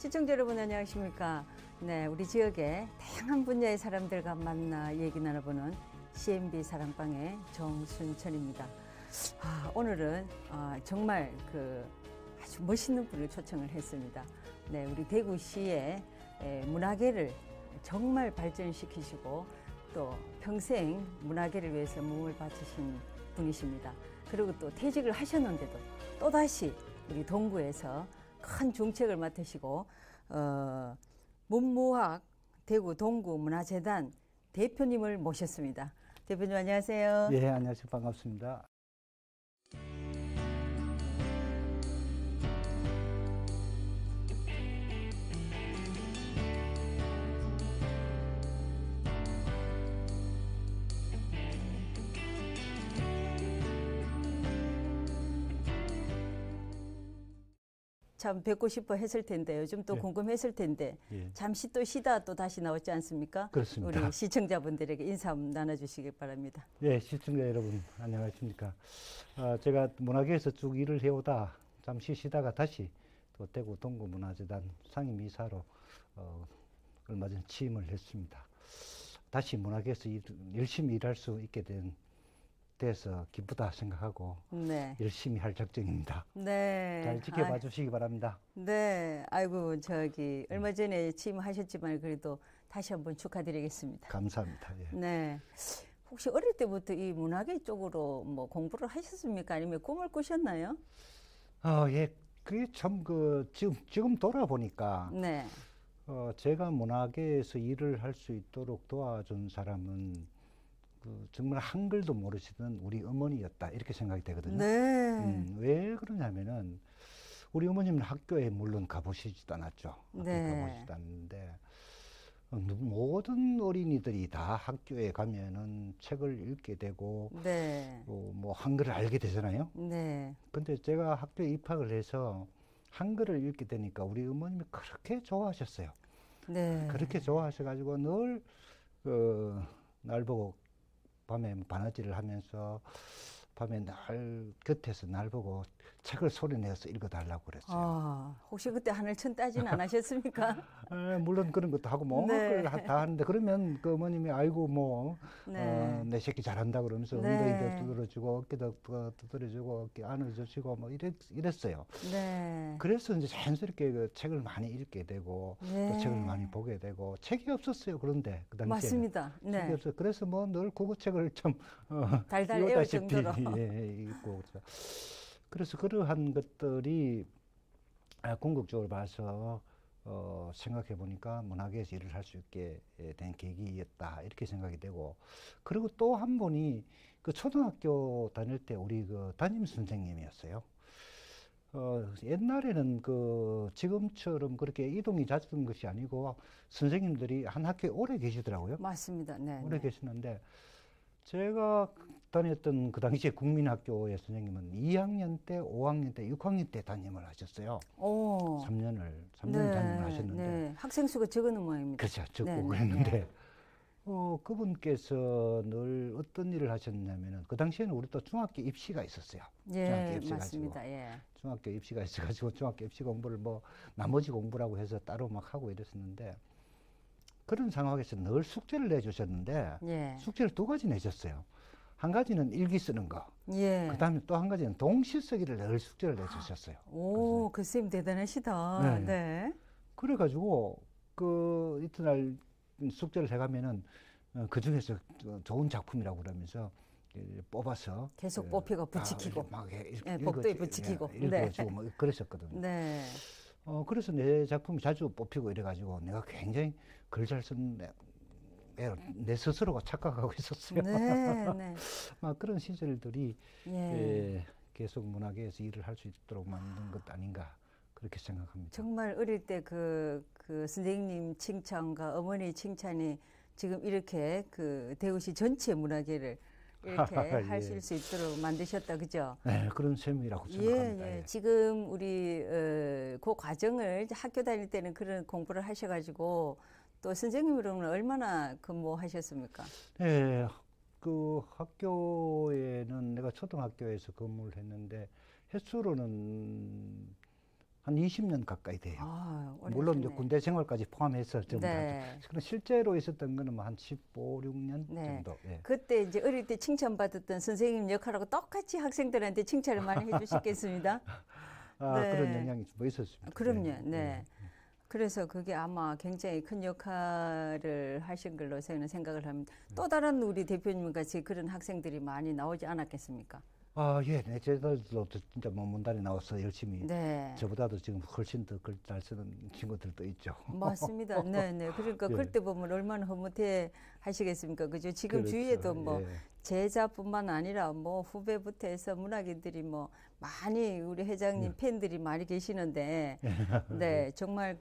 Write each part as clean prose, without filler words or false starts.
시청자 여러분 안녕하십니까? 네, 우리 지역의 다양한 분야의 사람들과 만나 얘기 나눠보는 CNB 사랑방의 정순천입니다. 오늘은 정말 아주 멋있는 분을 초청을 했습니다. 네, 우리 대구시의 문화계를 정말 발전시키시고 또 평생 문화계를 위해서 몸을 바치신 분이십니다. 그리고 또 퇴직을 하셨는데도 또다시 우리 동구에서 큰 중책을 맡으시고 문무학 대구 동구 문화재단 대표님을 모셨습니다. 대표님 안녕하세요. 예, 안녕하세요. 반갑습니다. 참 뵙고 싶어 했을 텐데 요즘 또 예. 궁금했을 텐데 예. 잠시 또 쉬다 또 다시 나왔지 않습니까? 그렇습니다. 우리 시청자분들에게 인사 한번 나눠주시기 바랍니다. 예, 시청자 여러분 안녕하십니까. 제가 문화계에서 쭉 일을 해오다 잠시 쉬다가 다시 또 대구 동구 문화재단 상임이사로 얼마 전 취임을 했습니다. 다시 문화계에서 열심히 일할 수 있게 돼서 기쁘다 생각하고 네. 열심히 할 작정입니다. 네. 잘 지켜봐 주시기 바랍니다. 네. 아이고, 얼마 전에 취임하셨지만 그래도 다시 한번 축하드리겠습니다. 감사합니다. 예. 네. 혹시 어릴 때부터 이 문화계 쪽으로 뭐 공부를 하셨습니까? 아니면 꿈을 꾸셨나요? 예. 그게 참 지금 돌아보니까 네. 제가 문화계에서 일을 할 수 있도록 도와준 사람은 정말 한글도 모르시던 우리 어머니였다 이렇게 생각이 되거든요. 네. 왜 그러냐면은 우리 어머님은 학교에 물론 가보시지도 않았죠. 학교에 네. 가보시지도 않는데 모든 어린이들이 다 학교에 가면은 책을 읽게 되고 네. 뭐 한글을 알게 되잖아요. 네. 근데 제가 학교에 입학을 해서 한글을 읽게 되니까 우리 어머님이 그렇게 좋아하셨어요. 네. 그렇게 좋아하셔가지고 늘 날 보고 밤에 바느질을 하면서 밤에 날 곁에서 날 보고 책을 소리내서 읽어달라고 그랬어요. 혹시 그때 하늘천 따진 안 하셨습니까? 물론 그런 것도 하고 뭐 네. 다 하는데 그러면 그 어머님이 아이고 뭐 네. 내 새끼 잘한다 그러면서 네. 엉덩이도 두드려주고 어깨도 두드려주고 어깨 안아주시고 뭐 이랬어요. 네. 그래서 이제 자연스럽게 그 책을 많이 읽게 되고 네. 또 책을 많이 보게 되고 책이 없었어요. 그런데 그 당시에 맞습니다. 책이 네. 없어요. 그래서 뭐 늘 국어책을 좀 달달 애울 읽다시피 정도로. 예, 읽고 그래서 그러한 것들이 궁극적으로 봐서 생각해 보니까 문화계에서 일을 할 수 있게 된 계기였다 이렇게 생각이 되고, 그리고 또 한 분이 그 초등학교 다닐 때 우리 그 담임 선생님이었어요. 옛날에는 지금처럼 그렇게 이동이 잦은 것이 아니고 선생님들이 한 학교에 오래 계시더라고요. 맞습니다. 네. 오래 네. 계시는데 제가 다녔던 그 당시에 국민학교의 선생님은 2학년 때, 5학년 때, 6학년 때 담임을 하셨어요. 오. 3년을 네. 담임을 하셨는데. 네. 학생 수가 적은 모양입니다. 그렇죠. 적고 네, 네, 그랬는데. 네. 그분께서 늘 어떤 일을 하셨냐면은, 그 당시에는 우리 또 중학교 입시가 있었어요. 중학교 예, 입시가 맞습니다. 예. 중학교 입시가 있어가지고 중학교 입시 공부를 뭐 나머지 공부라고 해서 따로 막 하고 이랬었는데, 그런 상황에서 늘 숙제를 내주셨는데, 예. 숙제를 두 가지 내셨어요. 한 가지는 일기 쓰는 거. 예. 그 다음에 또 한 가지는 동시 쓰기를 늘 숙제를 내주셨어요. 오, 그 쌤 대단하시다. 네. 네. 그래가지고, 이튿날 숙제를 해가면은, 그 중에서 좋은 작품이라고 그러면서 뽑아서. 계속 뽑히고 붙이키고. 막 예, 복도에 붙이키고. 읽어주고 뭐 그러셨거든요. 네. 그래서 내 작품이 자주 뽑히고 이래가지고 내가 굉장히 글 잘 쓴 내 스스로가 착각하고 있었어요. 네, 네. 막 그런 시절들이 예. 계속 문화계에서 일을 할 수 있도록 만든 것 아닌가 그렇게 생각합니다. 정말 어릴 때 그 선생님 칭찬과 어머니 칭찬이 지금 이렇게 대구시 전체 문화계를 이렇게 예. 하실 수 있도록 만드셨다, 그죠? 네, 그런 셈이라고 생각합니다. 예. 지금 우리 그 과정을 학교 다닐 때는 그런 공부를 하셔가지고 또 선생님으로는 얼마나 근무하셨습니까? 네, 그 학교에는 내가 초등학교에서 근무를 했는데 횟수로는 한 20년 가까이 돼요. 아, 물론 이제 오래됐네. 군대 생활까지 포함해서 좀 네. 그럼 실제로 있었던 거는 뭐 한 15, 16년 네. 정도. 예. 그때 이제 어릴 때 칭찬받았던 선생님 역할하고 똑같이 학생들한테 칭찬을 많이 해주시겠습니다. 그런 네. 영향이 뭐 있었습니다. 그럼요. 예, 네. 예. 그래서 그게 아마 굉장히 큰 역할을 하신 걸로 저는 생각을 합니다. 또 다른 우리 대표님 같이 그런 학생들이 많이 나오지 않았겠습니까? 예, 네, 쟤들도 진짜 뭐 문단에 나와서 열심히 네. 저보다도 지금 훨씬 더 글 잘 쓰는 친구들도 있죠. 맞습니다. 네, 네. 그러니까 예. 그때 보면 얼마나 흐뭇해 하시겠습니까? 그죠? 지금 그렇죠. 주위에도 뭐 예. 제자뿐만 아니라 뭐 후배부터 해서 문학인들이 뭐 많이 우리 회장님 팬들이 많이 계시는데, 네, 정말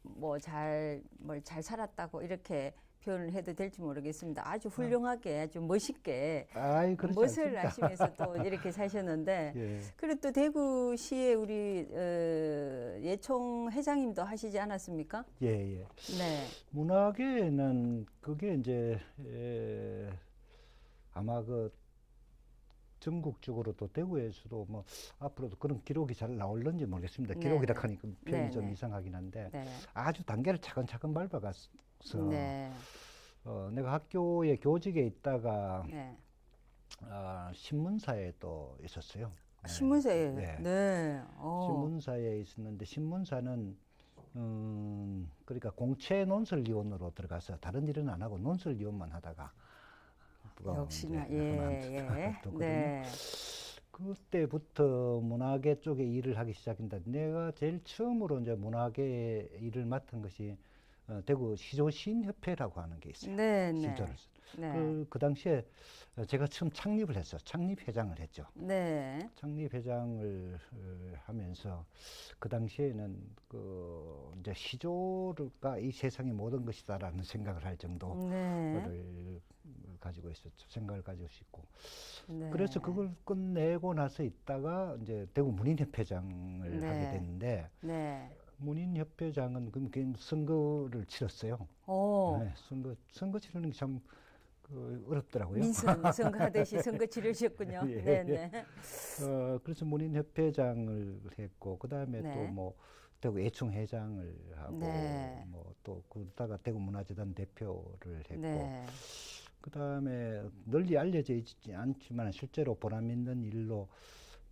뭘 잘 살았다고 이렇게 표현을 해도 될지 모르겠습니다. 아주 훌륭하게, 아주 멋있게 아이, 그렇지 멋을 않습니다. 아시면서 또 이렇게 사셨는데, 예. 그리고 또 대구시에 우리 예총 회장님도 하시지 않았습니까? 예, 예. 네, 문학에는 그게 이제 아마 그 전국적으로 또 대구에서도 뭐 앞으로도 그런 기록이 잘 나올는지 모르겠습니다. 네, 기록이라 네. 하니까 표현이 네, 좀 네. 이상하긴 한데 네, 아주 단계를 차근차근 밟아가서 네, 내가 학교에 교직에 있다가 네. 신문사에 또 있었어요. 네. 신문사에, 네. 네, 신문사에 있었는데 신문사는 그러니까 공채 논설위원으로 들어가서 다른 일은 안 하고 논설위원만 하다가 역시나, 이제 예, 그만뒀거든요. 네, 그때부터 문화계 쪽에 일을 하기 시작했는데 내가 제일 처음으로 이제 문화계 일을 맡은 것이 대구 시조시인협회라고 하는 게 있어요. 네, 네, 시조를. 네, 그 당시에 제가 처음 창립을 했어요. 창립회장을 했죠. 네, 창립회장을 하면서 그 당시에는 이제 시조가 이 세상의 모든 것이다라는 생각을 할 정도를 네, 가지고 있었죠. 생각을 가지고 있고. 네. 그래서 그걸 끝내고 나서 있다가 이제 대구 문인협회장을 네. 하게 됐는데 네. 문인협회장은 그냥 선거를 치렀어요. 오, 네, 선거 치르는 게 참 어렵더라고요. 민선 선거하듯이 선거 치르셨군요. 예, 네, 예. 네. 그래서 문인협회장을 했고 그다음에 네. 또 뭐 대구 예총회장을 하고 네. 뭐 또 그러다가 대구 문화재단 대표를 했고 네. 그다음에 널리 알려져 있지 않지만 실제로 보람 있는 일로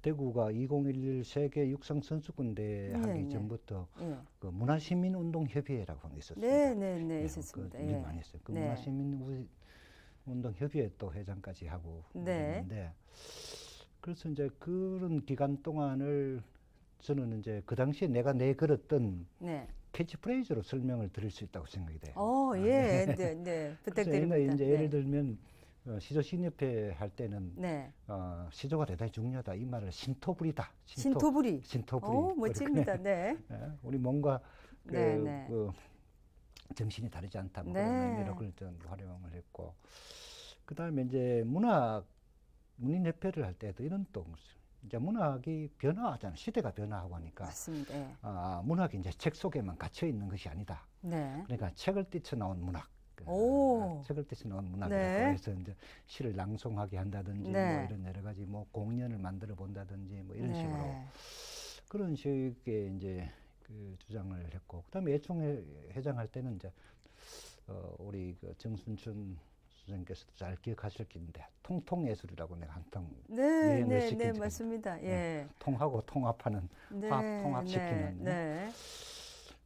대구가 2011 세계 육상 선수권대회 네, 하기 네. 전부터 예. 그 문화시민운동협의회라고 하는 게 있었습니다. 네, 네, 네, 예, 있었습니다. 그 일 많이 했어요. 그 네. 문화시민운동협의회 또 회장까지 하고 네. 있는데 그래서 이제 그런 기간 동안을 저는 이제 그 당시에 내가 내걸었던 네. 캐치프레이즈로 설명을 드릴 수 있다고 생각이 돼요. 예, 네, 네. 그래서 부탁드립니다. 옛날에 이제 네. 예를 들면 시조신협회 할 때는 네. 시조가 대단히 중요하다 이 말을 신토불이다. 신토부리. 신토불이. 오, 멋집니다. 네. 우리 몸과 네, 네. 정신이 다르지 않다. 뭐 네. 그런 의미로 그걸 좀 활용을 했고 그다음에 이제 문인협회를 할 때도 이런 또 이제 문학이 변화하잖아요. 시대가 변화하고 하니까 맞습니다. 예. 문학이 이제 책 속에만 갇혀 있는 것이 아니다. 네. 그러니까 책을 뛰쳐나온 문학. 오. 책을 뛰쳐나온 문학이라고 네. 해서 이제 시를 낭송하게 한다든지 네. 뭐 이런 여러 가지 뭐 공연을 만들어 본다든지 뭐 이런 네. 식으로 그런 식의 이제 그 주장을 했고 그다음에 예총회장 할 때는 이제 우리 그 정순춘 선생님께서도 잘 기억하실 텐데 통통예술이라고 내가 한통 네, 유행을 네, 시킨 네, 적이 맞습니다. 예. 통하고 통합하는 네. 통합시키는 네.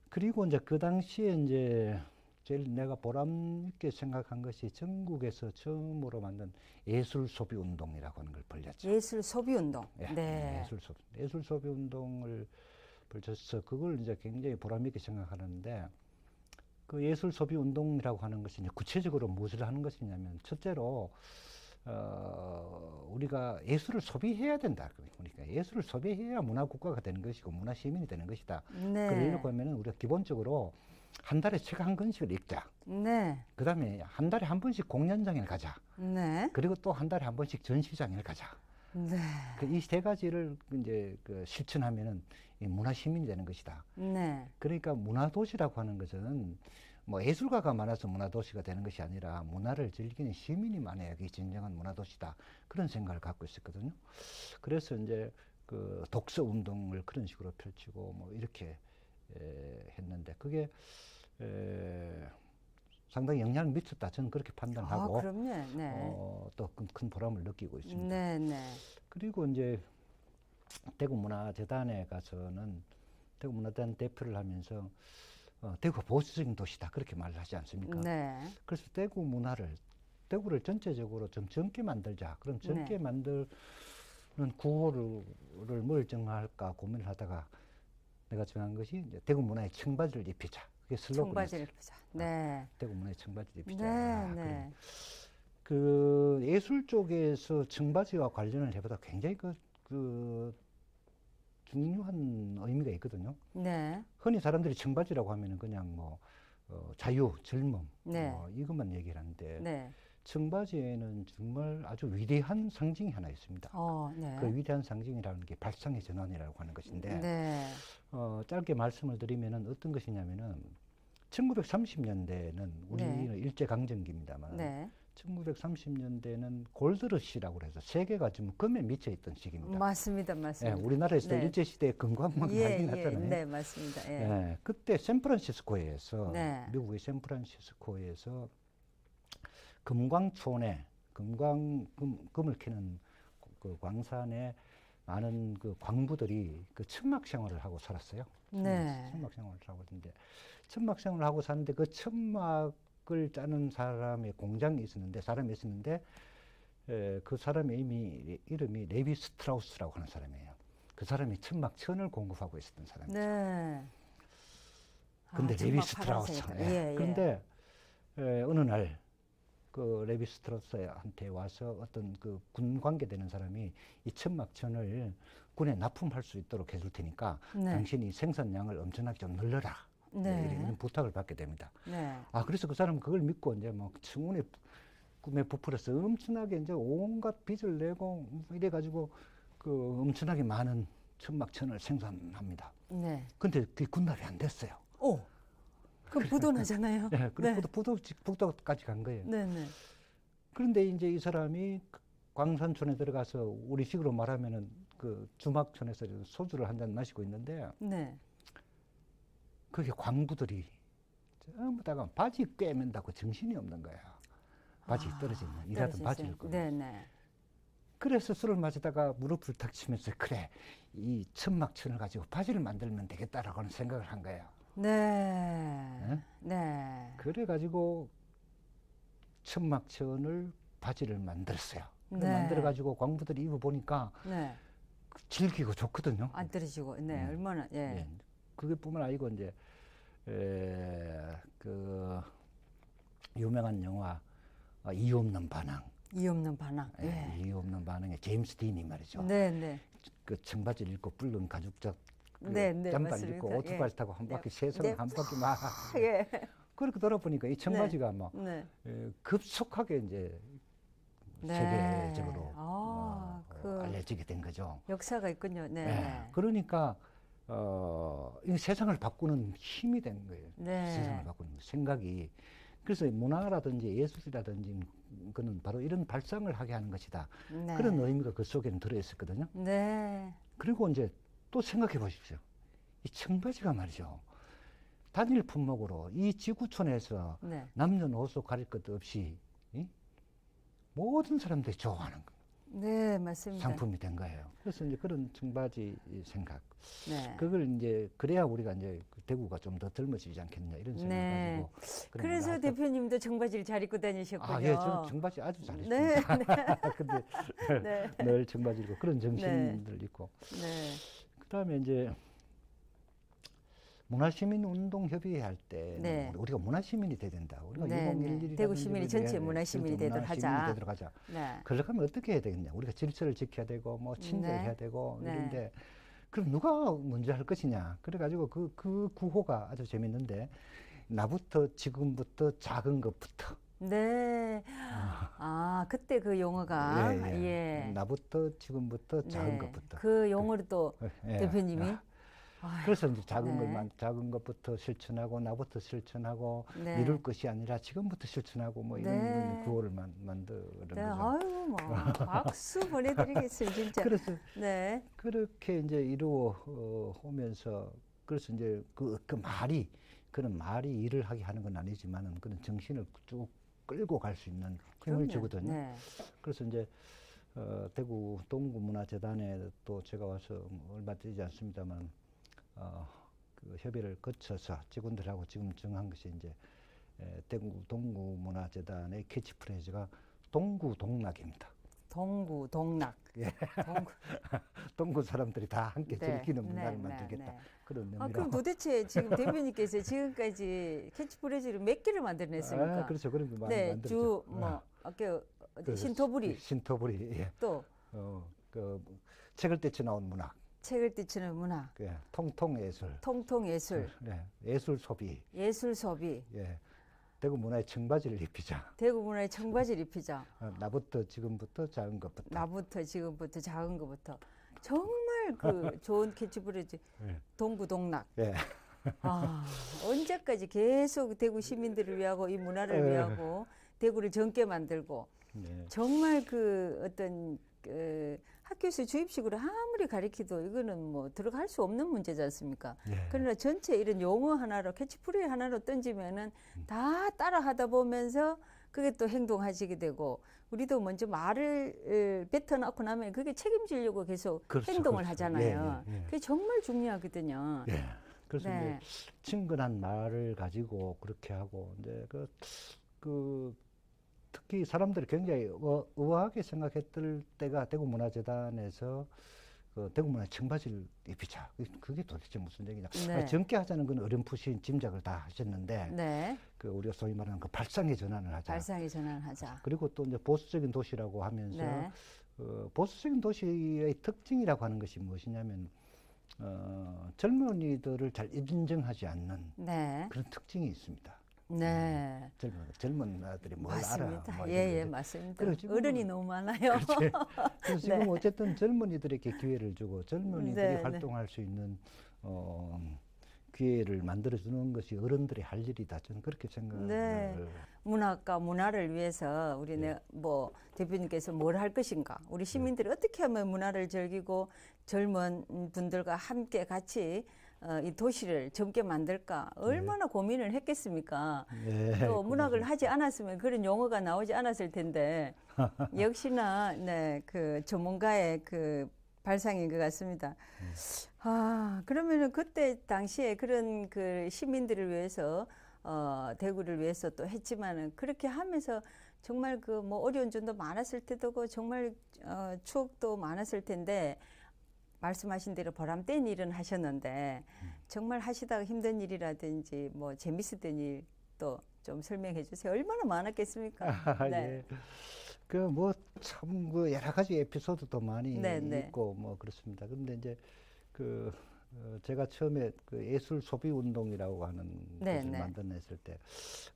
그리고 이제 그 당시에 이제 제일 내가 보람 있게 생각한 것이 전국에서 처음으로 만든 예술 소비 운동이라고 하는 걸 벌였죠. 예술 소비 운동. 예, 네. 예술 소비 운동을 벌여서 그걸 이제 굉장히 보람 있게 생각하는데 그 예술 소비 운동이라고 하는 것이 이제 구체적으로 무엇을 하는 것이냐면 첫째로 우리가 예술을 소비해야 된다. 그러니까 예술을 소비해야 문화 국가가 되는 것이고 문화 시민이 되는 것이다. 네. 그러려고 하면은 우리가 기본적으로 한 달에 책 한 권씩을 읽자. 네. 그다음에 한 달에 한 번씩 공연장에 가자. 네. 그리고 또 한 달에 한 번씩 전시장에 가자. 네. 이 세 가지를 이제 실천하면은 이 문화 시민이 되는 것이다. 네. 그러니까 문화 도시라고 하는 것은 뭐 예술가가 많아서 문화 도시가 되는 것이 아니라 문화를 즐기는 시민이 많아야 이게 진정한 문화 도시다. 그런 생각을 갖고 있었거든요. 그래서 이제 그 독서 운동을 그런 식으로 펼치고 뭐 이렇게 했는데 그게 상당히 영향을 미쳤다. 저는 그렇게 판단하고 그럼요. 네. 또 큰 보람을 느끼고 있습니다. 네, 네. 그리고 이제 대구문화재단에 가서는 대구문화재단 대표를 하면서 대구가 보수적인 도시다 그렇게 말을 하지 않습니까? 네. 그래서 대구를 전체적으로 좀 젊게 만들자. 그럼 젊게 네. 만드는 구호를 뭘 정할까 고민을 하다가 내가 정한 것이 이제 대구 문화의 청바지를 입히자. 그게 슬로건이었어요. 청바지를 입자. 네. 대구 문화의 청바지를 입히자. 네, 그래. 네. 그 예술 쪽에서 청바지와 관련을 해보다 굉장히 그 중요한 의미가 있거든요. 네. 흔히 사람들이 청바지라고 하면은 그냥 뭐 자유, 젊음 네. 이것만 얘기를 하는데 네. 청바지에는 정말 아주 위대한 상징이 하나 있습니다. 네. 그 위대한 상징이라는 게 발상의 전환이라고 하는 것인데 네. 짧게 말씀을 드리면은 어떤 것이냐면은 1930년대는 우리는 일제강점기입니다만 네. 1930년대는 골드러시라고 해서 세계가 지금 금에 미쳐 있던 시기입니다. 맞습니다. 맞습니다. 우리나라에서도 네. 일제시대에 근거한만큼 하긴 났잖아요. 네, 맞습니다. 예. 그때 샌프란시스코에서 네. 미국의 샌프란시스코에서 금광촌에 금을 캐는 그 광산에 많은 그 광부들이 그 천막 생활을 하고 살았어요. 네. 천막 생활을 하고 있는데 천막 생활을 하고 사는데 그 천막을 짜는 사람의 공장이 있었는데 그 사람의 이름이 레비 스트라우스라고 하는 사람이에요. 그 사람이 천막천을 공급하고 있었던 사람이죠. 네. 근데 레비 스트라우스. 그런데 어느 날 그 레비 스트라우스한테 와서 어떤 그 군 관계되는 사람이 이 천막천을 군에 납품할 수 있도록 해줄 테니까 당신이 생산량을 엄청나게 좀 늘려라. 이런 부탁을 받게 됩니다. 네. 그래서 그 사람은 그걸 믿고 이제 뭐 청운의 꿈에 부풀어서 엄청나게 이제 온갖 빚을 내고 이래가지고 그 엄청나게 많은 천막천을 생산합니다. 네. 근데 그게 군납이 안 됐어요. 그럼 부도나잖아요. 네, 그래서 북도까지 간 거예요. 네, 네. 그런데 이제 이 사람이 광산촌에 들어가서 우리식으로 말하면은 그 주막촌에서 소주를 한 잔 마시고 있는데 네. 그게 광부들이 전부 다가 바지 꿰맨다고 정신이 없는 거야. 바지 떨어지는 일하던 바지를 꿰. 네, 네. 그래서 술을 마시다가 무릎을 탁 치면서 그래 이 천막천을 가지고 바지를 만들면 되겠다라고 하는 생각을 한 거예요. 네. 네. 그래가지고 천막천을 바지를 만들었어요. 네. 만들어가지고 광부들이 입어보니까 네. 질기고 좋거든요. 안 떨어지고. 네. 얼마나. 예. 그게뿐만 아니고 이제 그 유명한 영화 이유 없는 반항. 이유 없는 반항. 예. 이유 없는 반항의 제임스 딘이 말이죠. 네, 네. 그 청바지를 입고 붉은 가죽적 네, 네, 잠바를 맞습니다. 입고 오토바이를 타고 한 바퀴 세상을 한 바퀴 막 예. 그렇게 돌아보니까 이 청바지가 막 네. 급속하게 이제 네. 세계적으로 알려지게 된 거죠. 역사가 있군요. 네. 그러니까 이 세상을 바꾸는 힘이 된 거예요. 네. 세상을 바꾸는 생각이. 그래서 문화라든지 예술이라든지 그는 바로 이런 발상을 하게 하는 것이다. 네. 그런 의미가 그 속에는 들어있었거든요. 네. 그리고 이제 또 생각해 보십시오. 이 청바지가 말이죠. 단일 품목으로 이 지구촌에서 네. 남녀노소 가릴 것 없이 모든 사람들이 좋아하는 네, 맞습니다. 상품이 된 거예요. 그래서 이제 그런 청바지 생각. 네. 그걸 이제 그래야 우리가 이제 대구가 좀 더 젊어지지 않겠느냐 이런 생각을 네. 가지고. 그래서 대표님도 청바지를 잘 입고 다니셨군요. 예, 저 청바지 아주 잘했습니다. 네. 근데 네. 늘 청바지 입고 그런 정신들 있고. 네. 그다음에 이제 문화시민운동협의회 할 때 네. 우리가 문화시민이 돼야 된다. 우리가 네, 2011 대구 시민이 전체 문화시민이 되도록 하자. 네. 그러려면 어떻게 해야 되겠냐. 우리가 질서를 지켜야 되고 뭐 친절해야 되고 네. 이런데 그럼 누가 먼저 할 것이냐. 그래가지고 그 구호가 아주 재밌는데 나부터 지금부터 작은 것부터. 네. 그때 그 용어가 나부터 지금부터 작은 네. 것부터. 그 용어를 또 대표님이 아유, 그래서 이제 네. 작은 것부터 실천하고 나부터 실천하고 네. 미룰 것이 아니라 지금부터 실천하고 뭐 이런 네. 구호를 만드는 네. 거죠. 아유, 뭐 박수 보내드리겠어요, 진짜. 그래서 네. 그렇게 이제 이루어 오면서 그래서 이제 그 말이 그런 말이 일을 하게 하는 건 아니지만은 그런 정신을 쭉 끌고 갈 수 있는 힘을 그럼요. 주거든요. 네. 그래서 이제 대구 동구문화재단에 또 제가 와서 얼마 되지 않습니다만 그 협의를 거쳐서 직원들하고 지금 정한 것이 이제 대구 동구문화재단의 캐치프레이즈가 동구동락입니다. 동구, 동락. 예. 동구. 동구 사람들이 다 함께 네. 즐기는 네. 문화를 네. 만들겠다. 네. 그런 아, 의미로. 그럼 도대체 지금 대표님께서 지금까지 캐치프레이즈를 몇 개를 만들어냈습니까? 그렇죠. 그런 거 많이 네, 만들었죠. 뭐, 아까 그 신토부리, 신토부리. 예. 또 그 책을 떼쳐 나온 문학. 책을 띄치는 문화, 예. 통통예술. 통통예술, 예. 예술 소비. 예술 소비, 예. 대구 문화의 청바지를 입히자. 대구 문화의 청바지를 입히자. 나부터 지금부터 작은 것부터. 나부터 지금부터 작은 것부터. 정말 그 좋은 캐치프레이즈, 예. 동구동락. 예. 아, 언제까지 계속 대구 시민들을 위하고 이 문화를 예. 위하고 대구를 젊게 만들고 네. 정말 그 어떤 그 학교에서 주입식으로 아무리 가르쳐도 이거는 뭐 들어갈 수 없는 문제지 않습니까? 예. 그러나 전체 이런 용어 하나로 캐치프레이즈 하나로 던지면은 다 따라 하다 보면서 그게 또 행동하시게 되고 우리도 먼저 말을 뱉어놓고 나면 그게 책임지려고 계속 그렇죠, 행동을 그렇죠. 하잖아요. 예, 예, 예. 그게 정말 중요하거든요. 예. 그래서 네. 이제 친근한 말을 가지고 그렇게 하고 이제 그 특히 사람들이 굉장히 의아하게 생각했을 때가 대구 문화재단에서 그 대구 문화 청바지를 입히자. 그게 도대체 무슨 얘기냐. 네. 젊게 하자는 건 어렴풋이 짐작을 다 하셨는데 네. 그 우리가 소위 말하는 그 발상의 전환을 하자. 발상의 전환을 하자. 그리고 또 이제 보수적인 도시라고 하면서 네. 보수적인 도시의 특징이라고 하는 것이 무엇이냐면 젊은이들을 잘 인정하지 않는 네. 그런 특징이 있습니다. 네. 젊은 아들이 뭘 알아? 맞습니다. 뭐 예, 이런 예, 거지. 맞습니다. 그리고 지금은 어른이 너무 많아요. 그렇지. 그래서 지금 네. 어쨌든 젊은이들에게 기회를 주고 젊은이들이 네, 네. 활동할 수 있는 기회를 만들어주는 것이 어른들이 할 일이다. 저는 그렇게 생각을. 네. 문학과 문화를 위해서 우리 네. 뭐 대표님께서 뭘 할 것인가? 우리 시민들이 어떻게 하면 문화를 즐기고 젊은 분들과 함께 같이 이 도시를 젊게 만들까? 얼마나 고민을 했겠습니까? 네, 또 문학을 하지 않았으면 그런 용어가 나오지 않았을 텐데 역시나 네, 그 전문가의 그 발상인 것 같습니다. 아, 그러면은 그때 당시에 그런 그 시민들을 위해서 대구를 위해서 또 했지만은 그렇게 하면서 정말 그 뭐 어려운 점도 많았을 테고 정말 추억도 많았을 텐데 말씀하신 대로 보람된 일은 하셨는데 정말 하시다가 힘든 일이라든지 뭐 재밌었던 일 또 좀 설명해 주세요. 얼마나 많았겠습니까? 예. 그 뭐 참 그 여러 가지 에피소드도 많이 네, 네. 있고 뭐 그렇습니다. 그런데 이제 그 제가 처음에 그 예술 소비 운동이라고 하는 네, 것을 네. 만들어냈을 때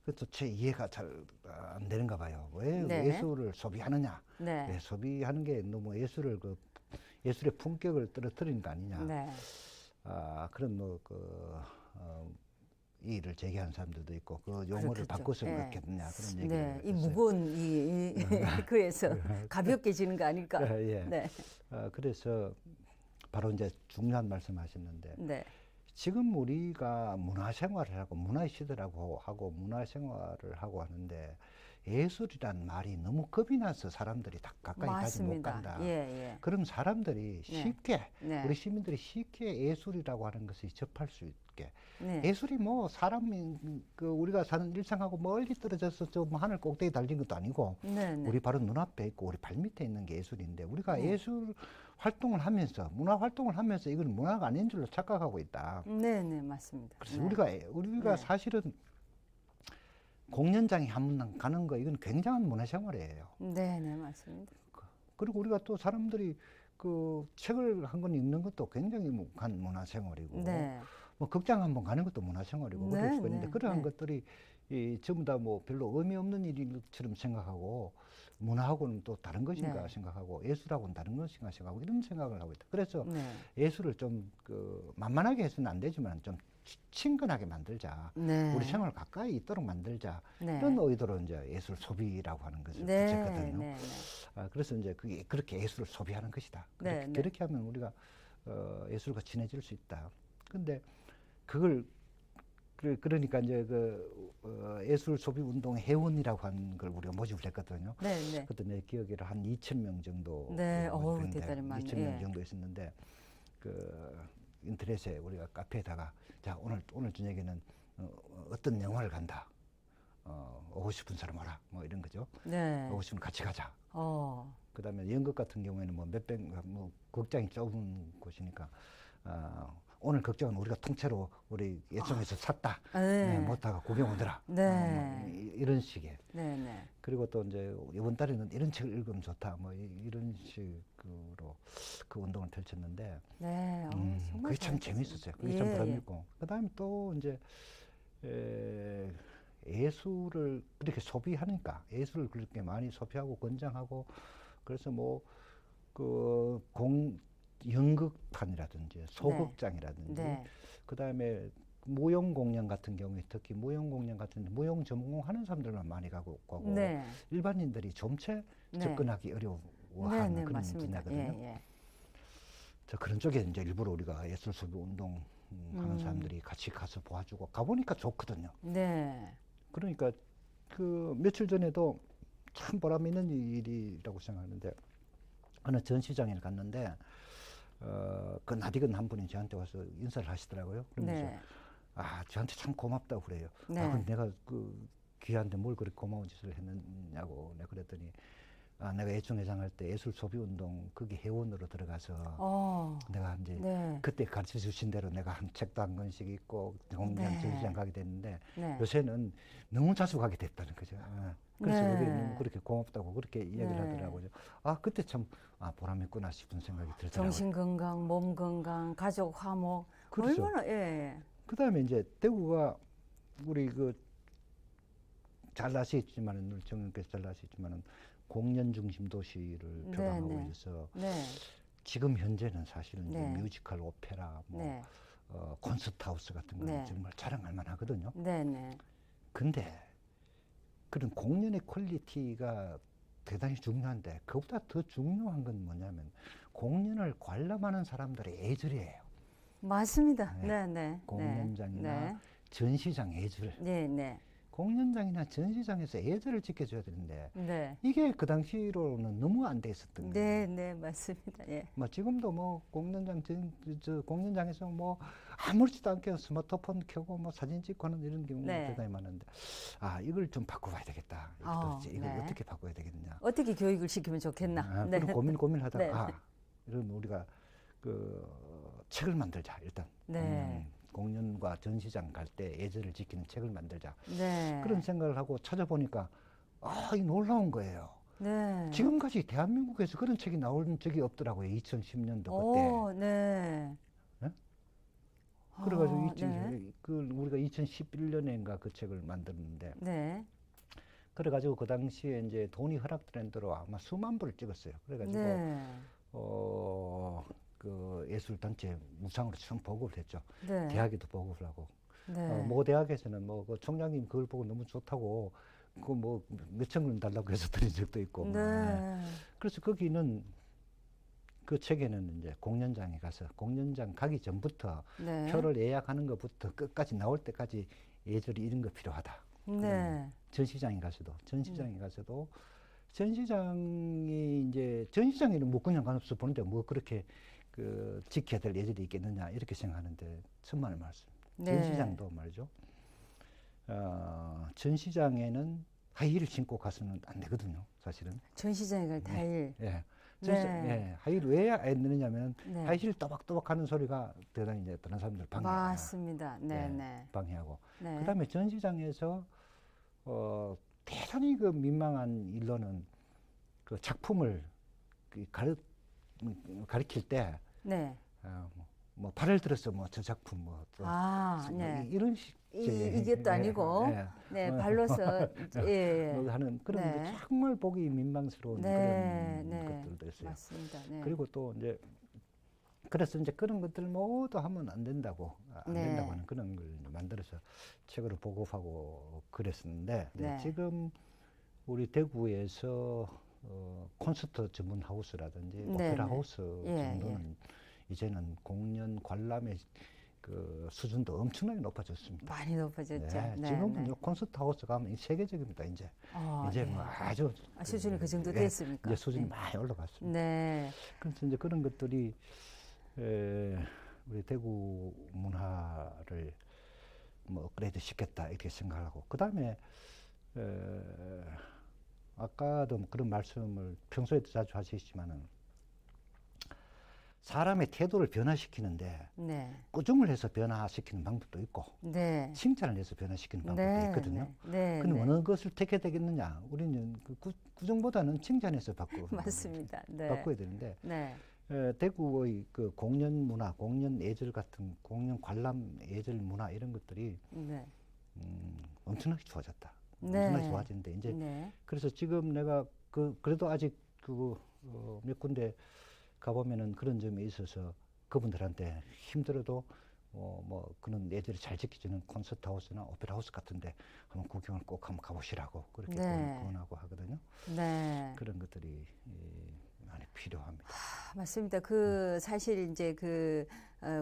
그것도 제 이해가 잘 안 되는가 봐요. 왜 네. 예술을 소비하느냐? 네. 왜 소비하는 게 너무 예술을 예술의 품격을 떨어뜨리는 거 아니냐? 네. 그런 이 일을 제기한 사람들도 있고 그 용어를 그렇겠죠. 바꿔서 네. 그렇겠느냐 그런 얘기를 네, 이 했어요. 무거운 그래서 가볍게 지는 거 아닐까? 예. 네, 그래서 바로 이제 중요한 말씀하셨는데 네, 지금 우리가 문화생활을 하고 문화의 시대라고 하고 문화생활을 하고 하는데 예술이란 말이 너무 겁이 나서 사람들이 다 가까이 가지 못 맞습니다. 간다. 예, 예. 그런 사람들이 쉽게 네. 우리 시민들이 쉽게 예술이라고 하는 것을 접할 수 있게 네. 예술이 뭐 사람이 우리가 사는 일상하고 멀리 떨어져서 저 뭐 하늘 꼭대기 달린 것도 아니고 네, 네. 우리 바로 눈앞에 있고 우리 발밑에 있는 게 예술인데 우리가 네. 예술 활동을 하면서 문화 활동을 하면서 이건 문화가 아닌 줄로 착각하고 있다. 네, 네, 맞습니다. 그래서 네. 우리가 네. 사실은 공연장에 한번 가는 거 이건 굉장한 문화생활이에요. 네, 네, 맞습니다. 그리고 우리가 또 사람들이 그 책을 한 권 읽는 것도 굉장히 한 문화생활이고 네, 뭐 극장 한번 가는 것도 문화생활이고 네, 그럴 수가 있는데 네, 그러한 네. 것들이 전부 다 뭐 별로 의미 없는 일처럼 생각하고 문화하고는 또 다른 것인가 네. 생각하고 예술하고는 다른 것인가 생각하고 이런 생각을 하고 있다. 그래서 네. 예술을 좀 만만하게 해서는 안 되지만 좀 친근하게 만들자. 네. 우리 생활 가까이 있도록 만들자. 네. 이런 의도로 이제 예술 소비라고 하는 것을 네. 붙였거든요. 네. 네. 그래서 이제 그게 그렇게 예술을 소비하는 것이다. 네, 그렇게, 네. 그렇게 하면 우리가 예술과 친해질 수 있다. 근데 그걸 그러니까 이제 예술 소비 운동 회원이라고 하는 걸 우리가 모집을 했거든요. 네, 네. 그때 내 기억에는 한 2,000명 정도 네, 어우, 됐는데 대단히 많네. 2,000명 예. 정도 있었는데 인터넷에 우리가 카페에다가 자 오늘 저녁에는 어떤 영화를 간다. 오고 싶은 사람 와라. 뭐 이런 거죠. 네. 오고 싶으면 같이 가자. 어. 그다음에 연극 같은 경우에는 뭐 몇백 뭐 극장이 좁은 곳이니까 오늘 극장은 우리가 통째로 우리 예정에서 샀다. 네. 못다가 구경 오더라. 네. 뭐 이런 식의. 네, 네. 그리고 또 이제 이번 달에는 이런 책을 읽으면 좋다. 뭐 이런 식으로 그 운동을 펼쳤는데 네. 정말 그게 참 잘하셨어요. 재밌었어요. 그게 참 예, 보람 예. 있고. 그다음에 또 이제 예술을 그렇게 소비하니까 예술을 그렇게 많이 소비하고 권장하고 그래서 뭐 연극판이라든지 소극장이라든지 네. 그다음에 무용 공연 같은 경우에 특히 무용 공연 같은 무용 전공하는 사람들만 많이 가고 네. 일반인들이 좀채 네. 접근하기 네, 어려워하는 네, 그런 맞습니다. 분야거든요. 예, 예. 저 그런 쪽에 이제 일부러 우리가 예술 소비 운동 하는 사람들이 같이 가서 도와주고 가보니까 좋거든요. 네. 그러니까 그 며칠 전에도 참 보람 있는 일이라고 생각하는데 어느 전시장에 갔는데 그 낯익은 한 분이 저한테 와서 인사를 하시더라고요. 그러면서 네. 저한테 참 고맙다고 그래요. 네. 그럼 내가 귀한데 뭘 그렇게 고마운 짓을 했느냐고 내가 그랬더니 내가 예충회장 할 때 예술 소비 운동 거기 회원으로 들어가서 내가 이제 네. 그때 가르쳐 주신 대로 내가 한 책도 한 권씩 읽고 공장 네. 전시장 가게 됐는데 네. 요새는 너무 자주 가게 됐다는 거죠. 그래서 네. 그게 너무 그렇게 고맙다고 그렇게 이야기를 네. 하더라고요. 그때 참 보람 있구나 싶은 생각이 들더라고요. 정신 건강, 몸 건강, 가족 화목. 그렇죠. 얼마나 예. 그다음에 이제 대구가 우리 잘 아시겠지만은 늘 정님께서 잘 아시겠지만은 공연 중심 도시를 네, 표방하고 네. 있어서 네. 지금 현재는 사실은 이제 네. 뮤지컬, 오페라, 뭐 네. 콘서트 하우스 같은 거는 네. 정말 자랑할 만하거든요. 네, 네. 근데 그런 공연의 퀄리티가 대단히 중요한데 그보다 더 중요한 건 뭐냐면 공연을 관람하는 사람들의 애절이에요. 맞습니다. 네. 네, 네. 공연장이나 네. 전시장 애절. 네, 네. 공연장이나 전시장에서 애절을 지켜줘야 되는데 네. 이게 그 당시로는 너무 안 돼 있었던 거예요. 네, 네, 맞습니다. 예. 뭐 지금도 뭐 공연장에서 뭐 아무렇지도 않게 스마트폰 켜고 뭐 사진 찍고 하는 이런 경우가 네. 대단히 많은데 이걸 좀 바꿔봐야 되겠다. 이걸 네. 어떻게 바꿔야 되겠느냐. 어떻게 교육을 시키면 좋겠나? 네. 그런 고민하다가 네. 이러면 우리가 책을 만들자 일단. 네. 공연과 전시장 갈 때 예절을 지키는 책을 만들자. 네. 그런 생각을 하고 찾아보니까 이 놀라운 거예요. 네. 지금까지 대한민국에서 그런 책이 나온 적이 없더라고요. 2010년도 오, 네. 네? 그래가지고 네. 우리가 2011년인가 그 책을 만들었는데 네. 그래가지고 그 당시에 이제 돈이 허락되는 대로 아마 수만 부를 찍었어요. 그래가지고 네. 그 예술단체 무상으로 처음 보급을 했죠. 네. 대학에도 보급을 하고 네. 모 대학에서는 뭐 그 총장님 그걸 보고 너무 좋다고 그 뭐 몇천 원 달라고 해서 드린 적도 있고. 네. 그래서 거기는 그 책에는 이제 공연장에 가서 공연장 가기 전부터 네. 표를 예약하는 것부터 끝까지 나올 때까지 예절이 이런 거 필요하다. 네. 전시장에 가서도 전시장이 이제 전시장에는 뭐 그냥 가서 보는데 뭐 그렇게 지켜야 될 예절이 있겠느냐 이렇게 생각하는데 천만의 말씀. 네. 전시장도 말이죠. 전시장에는 하이힐을 신고 가서는 안 되거든요, 사실은. 전시장에 갈 타일. 예. 네. 하이힐 왜 안 되느냐면 네. 하이힐 또박또박 하는 소리가 대단히 이제 다른 사람들 맞습니다. 네, 네. 방해하고. 네. 그다음에 전시장에서 대단히 민망한 일로는 작품을 가르칠 때 네. 뭐 발을 들어서 뭐 저 작품 뭐또 네. 이런 식 이것도 아니고, 네, 발로서, 예. 뭐 하는 그런 네. 게 정말 보기 민망스러운 네, 그런 네. 것들도 있어요. 맞습니다. 네. 그리고 또 이제 그래서 이제 그런 것들 모두 하면 안 된다고 안 네. 된다고 하는 그런 걸 만들어서 책으로 보급하고 그랬었는데 네. 지금 우리 대구에서 콘서트 전문 하우스라든지 네, 오페라 네. 하우스 예, 정도는 이제는 공연 관람의 그 수준도 엄청나게 높아졌습니다. 많이 높아졌죠. 네, 네, 지금은 네. 콘서트 하우스 가면 세계적입니다. 이제 이제 네. 뭐 아주 수준이 그 정도 예, 됐습니까? 이제 수준이 네. 많이 올라갔습니다. 네. 그래서 이제 그런 것들이 우리 대구 문화를 뭐 업그레이드 시켰다 이렇게 생각하고 그 다음에 아까도 뭐 그런 말씀을 평소에도 자주 하시지만은 사람의 태도를 변화시키는데 네. 꾸중을 해서 변화시키는 방법도 있고 네. 칭찬을 해서 변화시키는 방법도 네. 있거든요. 네. 근데 네. 어느 것을 택해야 되겠느냐? 우리는 그 꾸중보다는 칭찬해서 맞습니다. 네. 바꿔야 되는데 네. 대구의 그 공연 문화, 공연 예절 같은 공연 관람 예절 문화 이런 것들이 네. 엄청나게 좋아졌다. 네. 엄청나게 좋아지는데 이제 네. 그래서 지금 내가 그래도 아직 몇 군데 가보면은 그런 점에 있어서 그분들한테 힘들어도 뭐 그런 예절이 잘 지켜지는 콘서트 하우스나 오페라 하우스 같은데 한번 구경을 꼭 한번 가보시라고 그렇게 네. 권하고 하거든요. 네. 그런 것들이 많이 필요합니다. 맞습니다. 사실 이제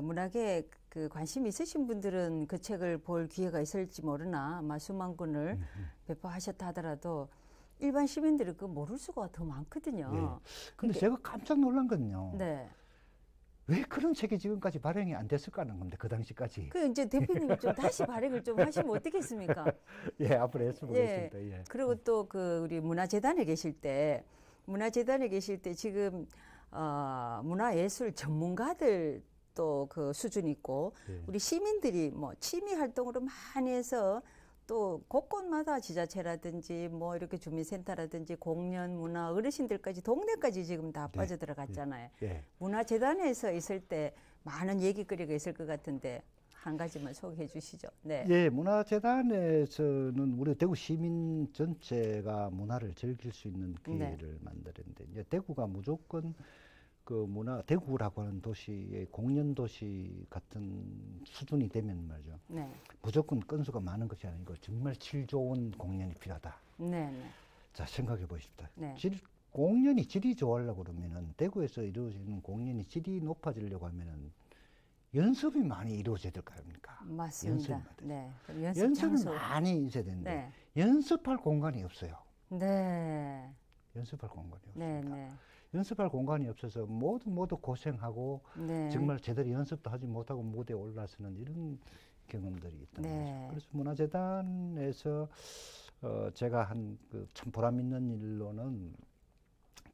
문학에 관심 있으신 분들은 그 책을 볼 기회가 있을지 모르나 아마 수만 권을 배포하셨다 하더라도 일반 시민들이 모를 수가 더 많거든요. 네. 근데 제가 깜짝 놀란 건요. 네. 왜 그런 책이 지금까지 발행이 안 됐을까 하는 겁니다. 그 당시까지. 이제 대표님이 좀 다시 발행을 좀 하시면 어떻겠습니까? 예, 앞으로 했으면 좋겠습니다. 예. 그리고 또 우리 문화재단에 계실 때 지금 문화예술 전문가들 또 수준 있고 예. 우리 시민들이 뭐 취미 활동으로 많이 해서 또 곳곳마다 지자체라든지 뭐 이렇게 주민센터라든지 공연 문화 어르신들까지 동네까지 지금 다 빠져 들어갔잖아요. 예. 문화재단에서 있을 때 많은 얘기거리가 있을 것 같은데 한 가지만 소개해 주시죠. 네. 예, 문화재단에서는 우리 대구 시민 전체가 문화를 즐길 수 있는 기회를 만들었는데 이제 대구가 무조건 대구라고 하는 도시의 공연 도시 같은 수준이 되면 말이죠. 네. 무조건 건수가 많은 것이 아니고 정말 질 좋은 공연이 필요하다. 네. 네. 자, 생각해 보십시다. 네. 공연이 질이 좋아하려고 그러면은 대구에서 이루어지는 공연이 질이 높아지려고 하면은 연습이 많이 이루어져야 될 거 아닙니까? 맞습니다. 네. 그럼 연습을 장소. 많이 있어야 되는데 네. 연습할 공간이 없어요. 네. 연습할 공간이 네. 없습니다. 네. 연습할 공간이 없어서 모두 고생하고 네. 정말 제대로 연습도 하지 못하고 무대에 올라서는 이런 경험들이 있단 네. 말이죠. 그래서 문화재단에서 제가 한 참 보람 있는 일로는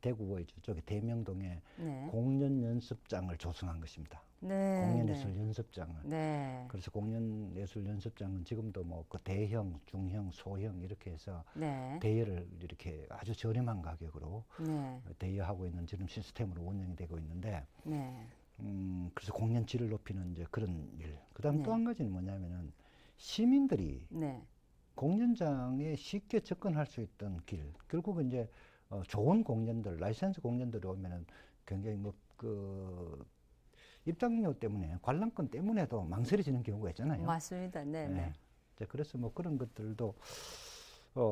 대구의 저쪽에 대명동에 네. 공연 연습장을 조성한 것입니다. 네. 공연예술 연습장을. 네. 그래서 공연예술 연습장은 지금도 뭐 대형, 중형, 소형 이렇게 해서 네. 대여를 이렇게 아주 저렴한 가격으로 네. 대여하고 있는 지금 시스템으로 운영이 되고 있는데 네. 그래서 공연 질을 높이는 이제 그런 일. 그다음 네. 또 한 가지는 뭐냐면은 시민들이 네. 공연장에 쉽게 접근할 수 있던 길. 결국은 이제 좋은 공연들, 라이센스 공연들이 오면은 굉장히 입장료 때문에 관람권 때문에도 망설여지는 경우가 있잖아요. 맞습니다. 네. 네. 이제 그래서 뭐 그런 것들도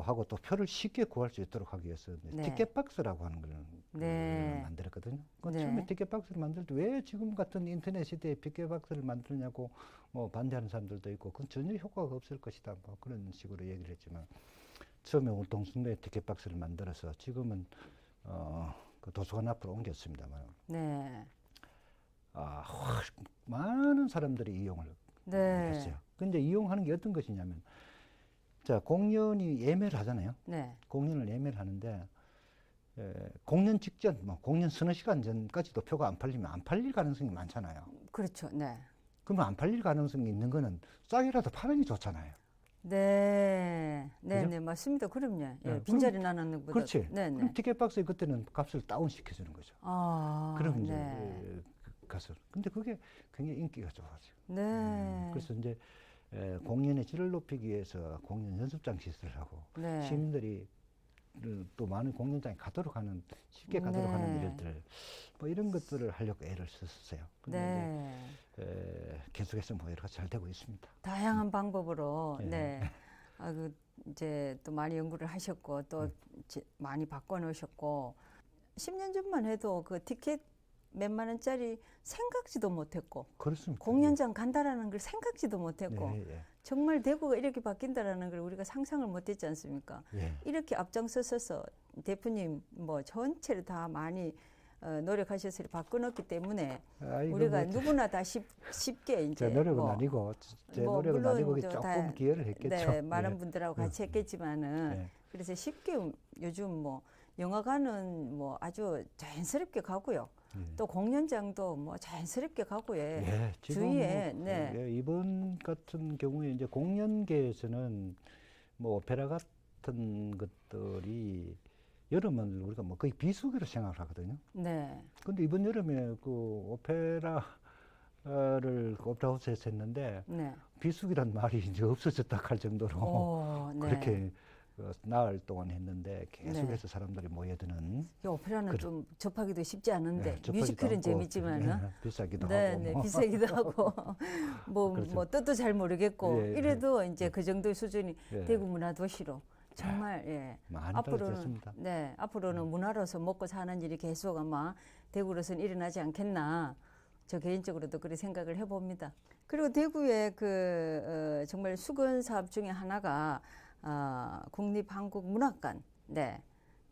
하고 또 표를 쉽게 구할 수 있도록 하기 위해서 네. 티켓박스라고 하는 걸 네. 만들었거든요. 그 네. 처음에 티켓박스를 만들 때 왜 지금 같은 인터넷 시대에 티켓박스를 만드냐고 뭐 반대하는 사람들도 있고 그건 전혀 효과가 없을 것이다. 뭐 그런 식으로 얘기를 했지만 처음에 우리 동sun로에 티켓박스를 만들어서 지금은 그 도서관 앞으로 옮겼습니다만 네. 많은 사람들이 이용을 네. 했어요. 근데 이용하는 게 어떤 것이냐면 자, 공연이 예매를 하잖아요. 네. 공연을 예매를 하는데 공연 직전, 뭐 공연 서너 시간 전까지도 표가 안 팔리면 안 팔릴 가능성이 많잖아요. 그렇죠. 네. 그러면 안 팔릴 가능성이 있는 거는 싸게라도 파는 게 좋잖아요. 네. 네, 그죠? 네, 맞습니다. 그럼요. 예, 네, 빈자리 나누는 것보다. 그렇지. 네, 네. 그럼 티켓박스에 그때는 값을 다운 시켜주는 거죠. 아, 그럼 이제 네. 가수. 근데 그게 굉장히 인기가 좋아져. 네. 그래서 이제 공연의 질을 높이기 위해서 공연 연습장 시설을 하고 네. 시민들이 또 많은 공연장에 가도록 하는 쉽게 가도록 하는 네. 일들 뭐 이런 것들을 하려고 애를 썼어요. 근데 네. 이제 계속해서 뭐 여러 가지 잘 되고 있습니다. 다양한 방법으로 예. 네. 이제 또 많이 연구를 하셨고 또 많이 바꿔 놓으셨고 10년 전만 해도 그 티켓 몇만 원짜리 생각지도 못했고 그렇습니다. 공연장 간다라는 걸 생각지도 못했고 예, 예, 정말 대구가 이렇게 바뀐다라는 걸 우리가 상상을 못했지 않습니까? 예. 이렇게 앞장서서 대표님 뭐 전체를 다 많이 노력하셔서 바꿔놓기 때문에 아이고, 우리가 뭐 누구나 다 쉽게 이제 제 노력은 뭐 아니고 제 뭐 노력은 물론 아니고 저 조금 다- 기여를 했겠죠. 네, 많은 예. 분들하고 같이 했겠지만은 예. 그래서 쉽게 요즘 뭐 영화관은 뭐 아주 자연스럽게 가고요. 예. 또 공연장도 뭐 자연스럽게 가고요. 예, 지금 주위에, 뭐, 네. 예, 이번 같은 경우에 이제 공연계에서는 뭐 오페라 같은 것들이 여름은 우리가 뭐 거의 비수기로 생각을 하거든요. 네. 근데 이번 여름에 그 오페라 오페라 하우스에서 했는데 네. 비수기란 말이 이제 없어졌다 할 정도로 오, 네. 그렇게 나흘 동안 했는데 계속해서 네. 사람들이 모여드는 이 오페라는 그래. 좀 접하기도 쉽지 않은데 예, 접하지도 뮤지컬은 않고 재밌지만은 비싸기도 네, 하고 네, 뭐. 비싸기도 하고 뭐 그렇죠. 뜻도 잘 모르겠고 예, 예. 이래도 이제 그 정도의 수준이 예. 대구 문화도시로 정말 예. 많이 앞으로는 달라졌습니다. 네, 앞으로는 문화로서 먹고 사는 일이 계속 아마 대구로서는 일어나지 않겠나. 저 개인적으로도 그렇게 생각을 해봅니다. 그리고 대구의 정말 수건 사업 중에 하나가 국립한국문학관, 네,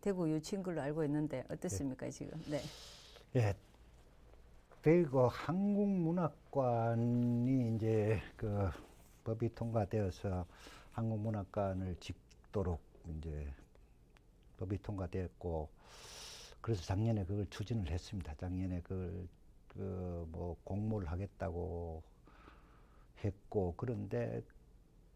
대구 유치인 걸로 알고 있는데 어떻습니까 지금? 네, 예, 대구 한국문학관이 이제 그 법이 통과되어서 한국문학관을 짓도록 이제 법이 통과되었고, 그래서 작년에 그걸 추진을 했습니다. 작년에 그걸 뭐 공모를 하겠다고 했고, 그런데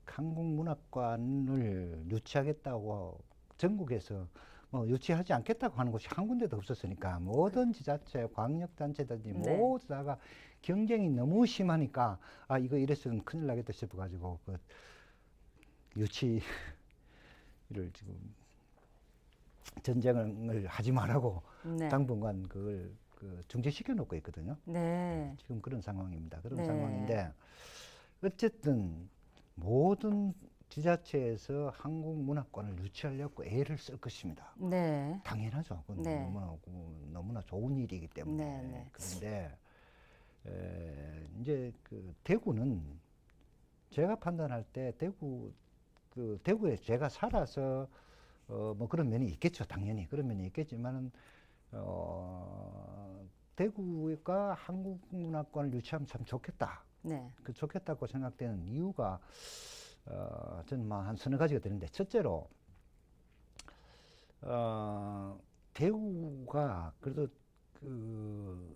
한국문학관을 유치하겠다고 전국에서 뭐 유치하지 않겠다고 하는 곳이 한 군데도 없었으니까 모든 지자체, 광역단체든지 네. 모두 다가 경쟁이 너무 심하니까 이거 이랬으면 큰일 나겠다 싶어가지고 그 유치를 지금 전쟁을 하지 말라고 네, 당분간 그걸 중지시켜 놓고 있거든요. 네, 지금 그런 상황입니다. 그런 네. 상황인데 어쨌든 모든 지자체에서 한국문학관을 유치하려고 애를 쓸 것입니다. 네, 당연하죠. 그건 네. 너무나 좋은 일이기 때문에. 네, 네. 그런데 이제 그 대구는 제가 판단할 때 대구에 제가 살아서 뭐 그런 면이 있겠죠. 당연히 그런 면이 있겠지만은 대구가 한국문학관을 유치하면 참 좋겠다. 네, 그 좋겠다고 생각되는 이유가 저는 뭐 한 서너 가지가 되는데, 첫째로 대구가 그래도 그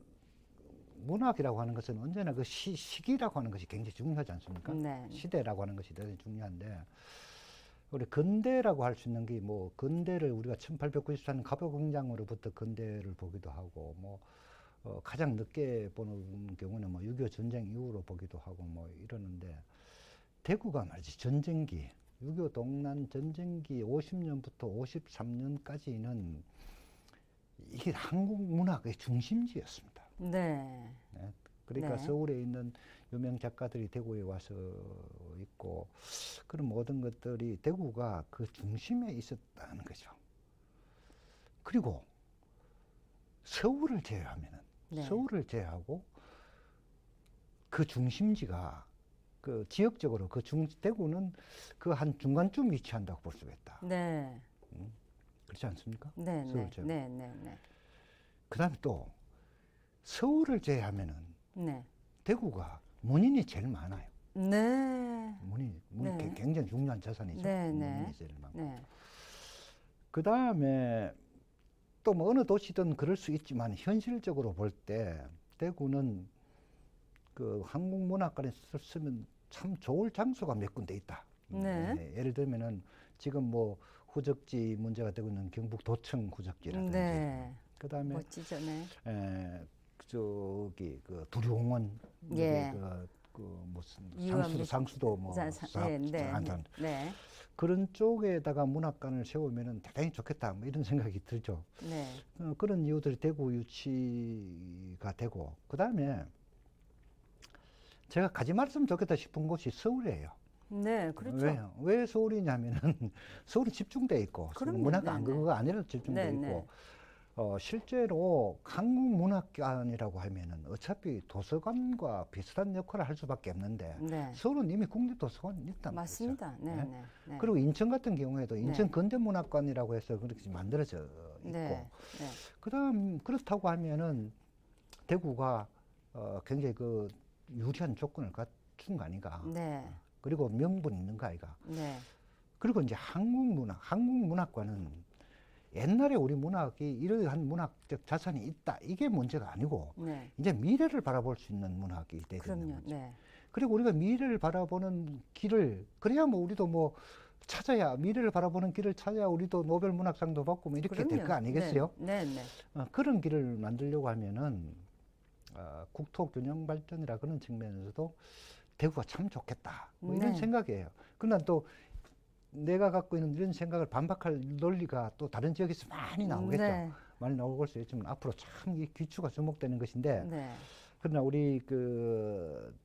문학이라고 하는 것은 언제나 그 시기라고 하는 것이 굉장히 중요하지 않습니까? 네. 시대라고 하는 것이 대단히 중요한데, 우리 근대라고 할 수 있는 게 뭐 근대를 우리가 1894년 갑오공장으로부터 근대를 보기도 하고, 뭐 가장 늦게 보는 경우는 뭐 6.25 전쟁 이후로 보기도 하고 뭐 이러는데, 대구가 말이지 전쟁기 6.25 동란 전쟁기 50년부터 53년까지는 이게 한국 문학의 중심지였습니다. 네, 네. 그러니까 네. 서울에 있는 유명 작가들이 대구에 와서 있고, 그런 모든 것들이 대구가 그 중심에 있었다는 거죠. 그리고 서울을 제외하면은 네. 서울을 제외하고 그 중심지가 그 지역적으로 대구는 그 한 중간쯤 위치한다고 볼 수가 있다. 네, 그렇지 않습니까? 네, 서울 네, 제외. 네, 네, 네, 그다음에 또 서울을 제외하면은 네, 대구가 문인이 제일 많아요. 네, 문인 네. 굉장히 중요한 자산이죠. 네, 네. 문인이 제일 많고. 네, 그다음에 또 뭐 어느 도시든 그럴 수 있지만 현실적으로 볼 때 대구는 그 한국문학관에 쓰면 참 좋을 장소가 몇 군데 있다. 네. 예를 들면은 지금 뭐 후적지 문제가 되고 있는 경북 도청 후적지라든지, 네. 그다음에 멋지죠, 네. 저기 그 두룡원, 예. 그 무슨 이완미 상수도 뭐 네, 네, 안산 네, 그런 쪽에다가 문학관을 세우면은 대단히 좋겠다 뭐 이런 생각이 들죠. 네, 그런 이유들이 대구 유치가 되고 그 다음에 제가 가지 말았으면 좋겠다 싶은 곳이 서울이에요. 네, 그렇죠. 왜요? 왜 서울이냐면은 서울이 집중돼 있고 그럼요. 문학관 네, 네. 그거가 아니라 집중돼 네, 있고 네. 실제로 한국문학관이라고 하면은 어차피 도서관과 비슷한 역할을 할 수밖에 없는데 네. 서울은 이미 국립도서관이 있단 말이죠. 맞습니다. 네, 네? 네, 네. 그리고 인천 같은 경우에도 인천 네. 근대문학관이라고 해서 그렇게 만들어져 있고 네, 네. 그다음 그렇다고 하면은 대구가 굉장히 그 유리한 조건을 갖춘 거 아닌가. 네, 그리고 명분이 있는 거 아이가. 네, 그리고 이제 한국문학관은 옛날에 우리 문학이 이러한 문학적 자산이 있다. 이게 문제가 아니고 네. 이제 미래를 바라볼 수 있는 문학이 되는 그럼요. 거죠. 네. 그리고 우리가 미래를 바라보는 길을 그래야 뭐 우리도 뭐 찾아야 미래를 바라보는 길을 찾아야 우리도 노벨 문학상도 받고 뭐 이렇게 될 거 아니겠어요? 네, 네, 네. 그런 길을 만들려고 하면은 국토 균형 발전이라 그런 측면에서도 대구가 참 좋겠다. 뭐 이런 네. 생각이에요. 그러나 또 내가 갖고 있는 이런 생각을 반박할 논리가 또 다른 지역에서 많이 나오겠죠. 네, 많이 나올 수 있지만 앞으로 참 이 기초가 주목되는 것인데 네. 그러나 우리 그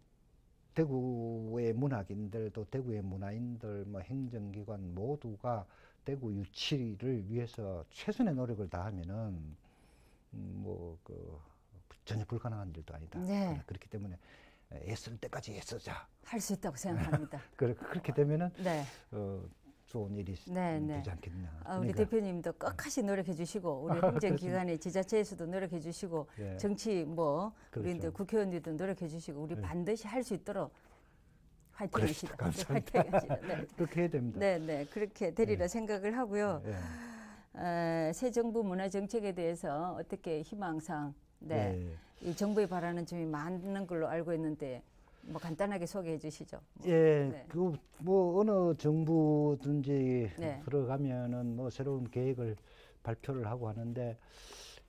대구의 문학인들 또 대구의 문화인들 뭐 행정기관 모두가 대구 유치를 위해서 최선의 노력을 다하면은 뭐 그 전혀 불가능한 일도 아니다. 네. 그렇기 때문에 애쓸 때까지 애쓰자. 할 수 있다고 생각합니다. 그렇게 되면은 네. 좋은 일이 네, 네. 되지 않겠냐. 우리 그러니까, 대표님도 끝까지 노력해 주시고 우리 행정기관의 지자체에서도 노력해 주시고 예, 정치 뭐 그렇죠. 우리들 국회의원들도 노력해 주시고 우리 네. 반드시 할 수 있도록 그렇습니다. 화이팅입시다. 감사합니다. 화이팅입시다. 네. 그렇게 해야 됩니다. 네, 네, 그렇게 되리라 네. 생각을 하고요. 새 정부 문화 정책에 대해서 어떻게 희망상, 네, 이 정부에 바라는 점이 많은 걸로 알고 있는데 뭐 간단하게 소개해 주시죠. 예, 네. 그 뭐 어느 정부든지 네. 들어가면은 뭐 새로운 계획을 발표를 하고 하는데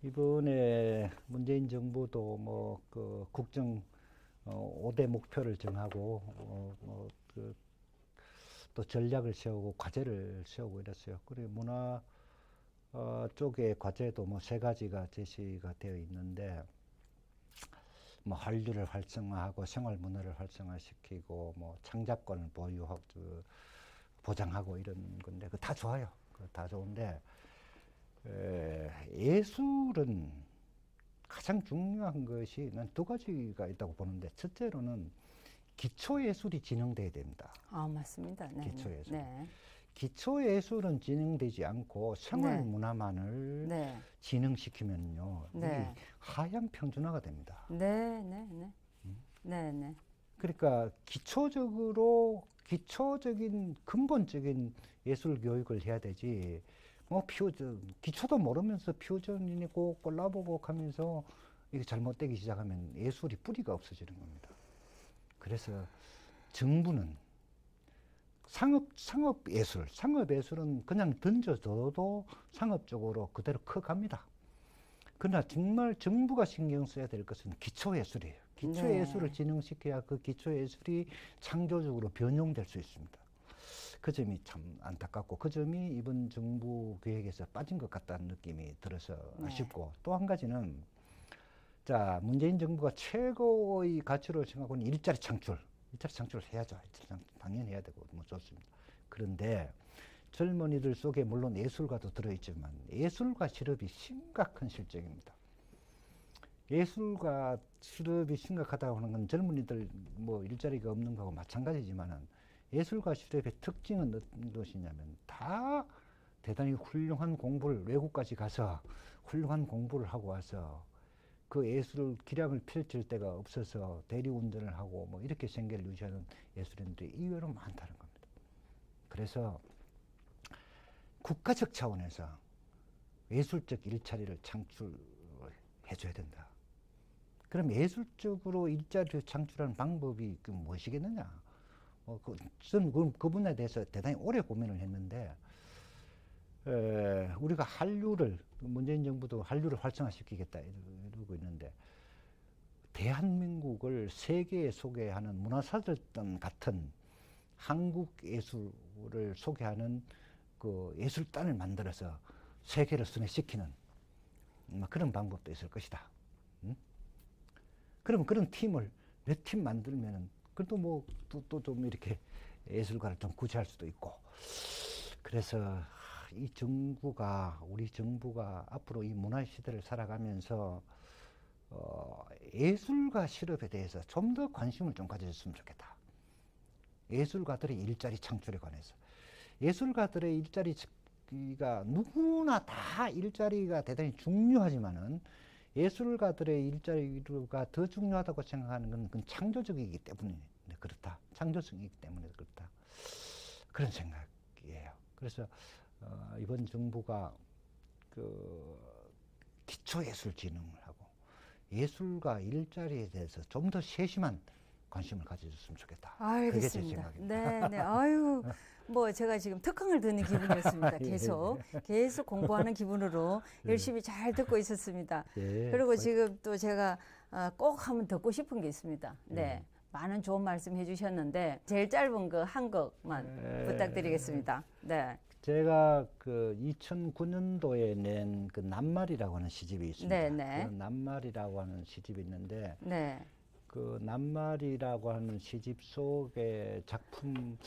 이번에 문재인 정부도 뭐 그 국정 5대 목표를 정하고 또 전략을 세우고 과제를 세우고 이랬어요. 그리고 문화 쪽의 과제도 뭐 3가지가 제시가 되어 있는데 뭐 한류를 활성화하고 생활 문화를 활성화시키고 뭐 창작권을 보유하고 보장하고 이런 건데 그 다 좋아요. 그 다 좋은데 예술은 가장 중요한 것이 난 2가지가 있다고 보는데 첫째로는 기초 예술이 진흥돼야 됩니다. 아, 맞습니다. 네. 기초 예술. 네. 기초 예술은 진흥되지 않고 생활 네. 문화만을 네. 진흥시키면요. 네. 이게 하향 평준화가 됩니다. 네, 네, 네. 네, 네. 그러니까 기초적인 근본적인 예술 교육을 해야 되지. 뭐 기초도 모르면서 퓨전이고 콜라보곡 하면서 이게 잘못되기 시작하면 예술이 뿌리가 없어지는 겁니다. 그래서 정부는 상업 예술은 그냥 던져줘도 상업적으로 그대로 커갑니다. 그러나 정말 정부가 신경 써야 될 것은 기초 예술이에요. 기초 네. 예술을 진흥시켜야 그 기초 예술이 창조적으로 변용될 수 있습니다. 그 점이 참 안타깝고 그 점이 이번 정부 계획에서 빠진 것 같다는 느낌이 들어서 네. 아쉽고 또 한 가지는 자 문재인 정부가 최고의 가치로 생각하는 일자리 창출을 해야죠. 당연히 해야 되고 뭐 좋습니다. 그런데 젊은이들 속에 물론 예술가도 들어있지만 예술가 실업이 심각한 실정입니다. 예술가 실업이 심각하다고 하는 건 젊은이들 뭐 일자리가 없는 거하고 마찬가지지만은 예술가 실업의 특징은 어떤 것이냐면 다 대단히 훌륭한 공부를 외국까지 가서 훌륭한 공부를 하고 와서 그 예술 기량을 펼칠 데가 없어서 대리운전을 하고 뭐 이렇게 생계를 유지하는 예술인들이 의외로 많다는 겁니다. 그래서 국가적 차원에서 예술적 일자리를 창출해줘야 된다. 그럼 예술적으로 일자리를 창출하는 방법이 무엇이겠느냐? 저는 그 분야에 대해서 대단히 오래 고민을 했는데 우리가 한류를 문재인 정부도 한류를 활성화시키겠다 이러고 있는데 대한민국을 세계에 소개하는 문화사절단 같은 한국 예술을 소개하는 그 예술단을 만들어서 세계를 순회시키는 그런 방법도 있을 것이다. 그럼 그런 팀을 몇 팀 만들면은 그래도 뭐 또 좀 이렇게 예술가를 좀 구제할 수도 있고. 그래서 이 정부가 우리 정부가 앞으로 이 문화 시대를 살아가면서 예술가 실업에 대해서 좀 더 관심을 좀 가져줬으면 좋겠다. 예술가들의 일자리 창출에 관해서. 예술가들의 일자리가 누구나 다 일자리가 대단히 중요하지만은 예술가들의 일자리가 더 중요하다고 생각하는 건 그건 창조적이기 때문에 그렇다. 창조성이기 때문에 그렇다. 그런 생각이에요. 그래서 이번 정부가 그 기초예술진흥을 하고 예술가 일자리에 대해서 좀 더 세심한 관심을 가져줬으면 좋겠다. 그게 제 알겠습니다. 생각입니다. 네, 네. 아유, 뭐 제가 지금 특강을 듣는 기분이었습니다. 계속 공부하는 기분으로 열심히 잘 듣고 있었습니다. 예, 그리고 지금 또 제가 꼭 한번 듣고 싶은 게 있습니다. 네. 많은 좋은 말씀 해주셨는데 제일 짧은 거 한 곡만 부탁드리겠습니다. 네. 제가 그 2009년도에 낸 그 낱말이라고 하는 시집이 있습니다. 네, 네. 그 낱말이라고 하는 시집이 있는데 네. 그 낱말이라고 하는 시집 속에 작품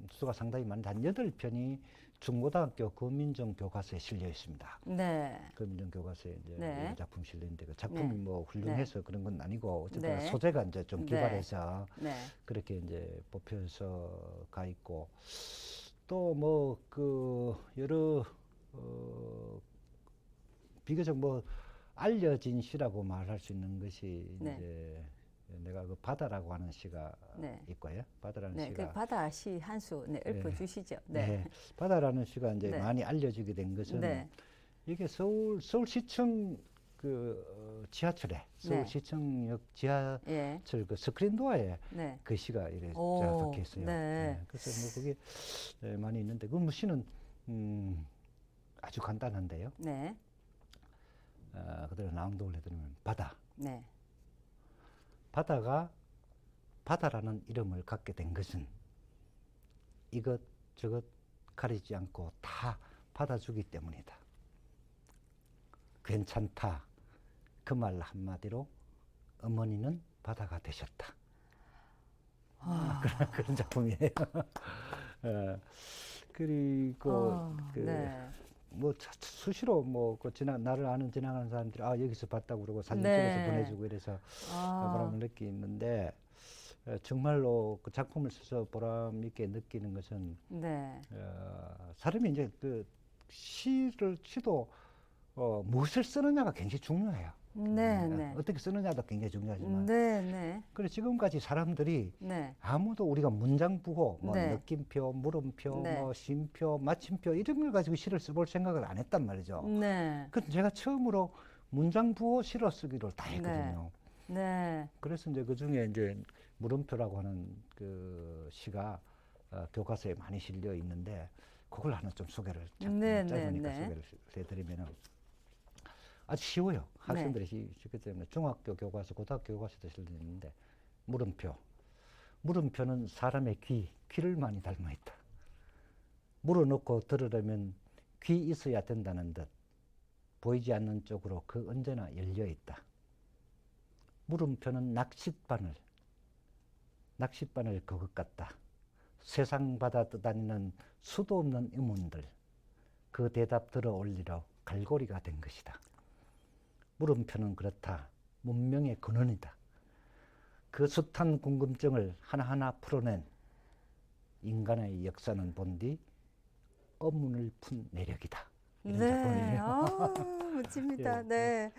수가 상당히 많은데 한 8편이 중고등학교 구민정 교과서에 실려 있습니다. 네. 구민정 교과서에 이제 네. 이런 작품 실려 있는데 그 작품이 네. 뭐 훌륭해서 그런 건 아니고 어쨌든 네. 소재가 이제 좀 네. 기발해서 네. 그렇게 이제 뽑혀서 가 있고 또 뭐 그 여러 비교적 뭐 알려진 시라고 말할 수 있는 것이 네. 이제 내가 그 바다라고 하는 시가 네. 있고요. 바다라는 네. 시가 그 바다 시 한 수 읊어 주시죠. 네. 네. 바다라는 시가 이제 네. 많이 알려지게 된 것은 네. 이게 서울시청 그 지하철에 서울시청역 지하철 예. 그 스크린 도어에 네. 그 시가 이렇게 오, 적혀 있어요. 네. 그래서 뭐 그게 많이 있는데 그 시는 아주 간단한데요. 네. 그대로 낭독을 해드리면 바다. 네. 바다가 바다라는 이름을 갖게 된 것은 이것 저것 가리지 않고 다 받아주기 때문이다. 괜찮다. 그 말 한마디로 어머니는 바다가 되셨다. 그런 작품이에요. 그리고 네. 뭐 수시로 뭐그 나를 아는 지나가는 사람들이 여기서 봤다고 그러고 사진 네. 찍어서 보내주고 이래서 보람을 느끼는데 정말로 그 작품을 써서 보람 있게 느끼는 것은 네. 사람이 이제 그 시도 무엇을 쓰느냐가 굉장히 중요해요. 네. 네. 어떻게 쓰느냐도 굉장히 중요하지만 네. 네. 그래서 지금까지 사람들이 네. 아무도 우리가 문장부호, 뭐 네. 느낌표, 물음표, 네. 뭐 쉼표, 마침표 이런 걸 가지고 시를 써볼 생각을 안 했단 말이죠. 네. 그래서 제가 처음으로 문장부호 시로 쓰기로 다 했거든요. 네. 그래서 이제 그 중에 이제 물음표라고 하는 그 시가 교과서에 많이 실려 있는데 그걸 하나 좀 소개를 네, 짧으니까 네, 네. 소개를 해드리면은 아주 쉬워요. 학생들이 쉽기 때문에 중학교 교과서, 고등학교 교과서도 실려 있는데 물음표. 물음표는 사람의 귀를 많이 닮아 있다. 물어놓고 들으려면 귀 있어야 된다는 듯 보이지 않는 쪽으로 그 언제나 열려 있다. 물음표는 낚싯바늘 그것 같다. 세상 바다 떠다니는 수도 없는 의문들 그 대답 들어 올리러 갈고리가 된 것이다. 물음표는 그렇다. 문명의 근원이다. 그 숱한 궁금증을 하나하나 풀어낸 인간의 역사는 본디 어문을 푼 내력이다. 이런 네. 작품이에요. 멋집니다. 예, 네.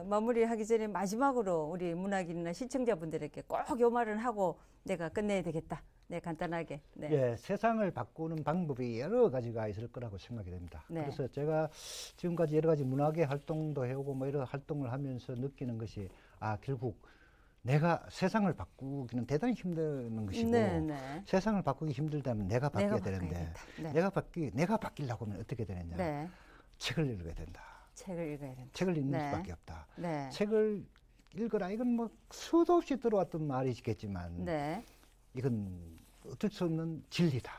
마무리하기 전에 마지막으로 우리 문학인이나 시청자분들에게 꼭 요 말은 하고 내가 끝내야 되겠다. 네, 간단하게. 네. 예, 세상을 바꾸는 방법이 여러 가지가 있을 거라고 생각이 됩니다. 네. 그래서 제가 지금까지 여러 가지 문학의 활동도 해오고 뭐 이런 활동을 하면서 느끼는 것이 결국 내가 세상을 바꾸기는 대단히 힘든 것이고 네, 네. 세상을 바꾸기 힘들다면 내가 바뀌어야 되는데 바꿔야겠다. 네. 내가 바뀌려고 하면 어떻게 되느냐. 네. 책을 읽어야 된다. 책을 읽어야 된다. 책을 읽는 네. 수밖에 없다. 네. 책을 읽어라. 이건 뭐 수도 없이 들어왔던 말이겠지만 네. 이건 어쩔 수 없는 진리다.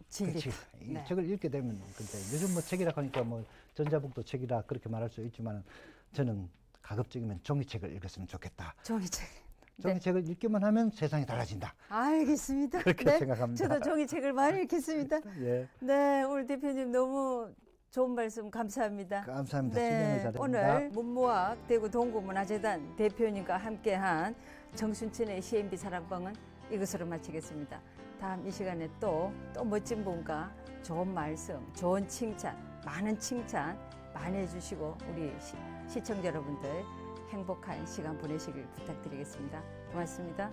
진리다. 그치? 이 네. 책을 읽게 되면 근데 요즘 뭐 책이라 하니까 뭐 전자북도 책이라 그렇게 말할 수 있지만 저는 가급적이면 종이책을 읽었으면 좋겠다. 종이책. 네. 종이책을 읽기만 하면 세상이 달라진다. 알겠습니다. 그렇게 네. 생각합니다. 저도 종이책을 많이 읽겠습니다. 예, 네, 오늘 대표님 너무 좋은 말씀 감사합니다. 감사합니다. 네, 진행을 잘했습니다. 오늘 문무학 대구 동구문화재단 대표님과 함께한 정순천의 CNB 사랑방은 이것으로 마치겠습니다. 다음 이 시간에 또 멋진 분과 좋은 말씀, 좋은 칭찬, 많은 칭찬 많이 해주시고 우리 시청자 여러분들 행복한 시간 보내시길 부탁드리겠습니다. 고맙습니다.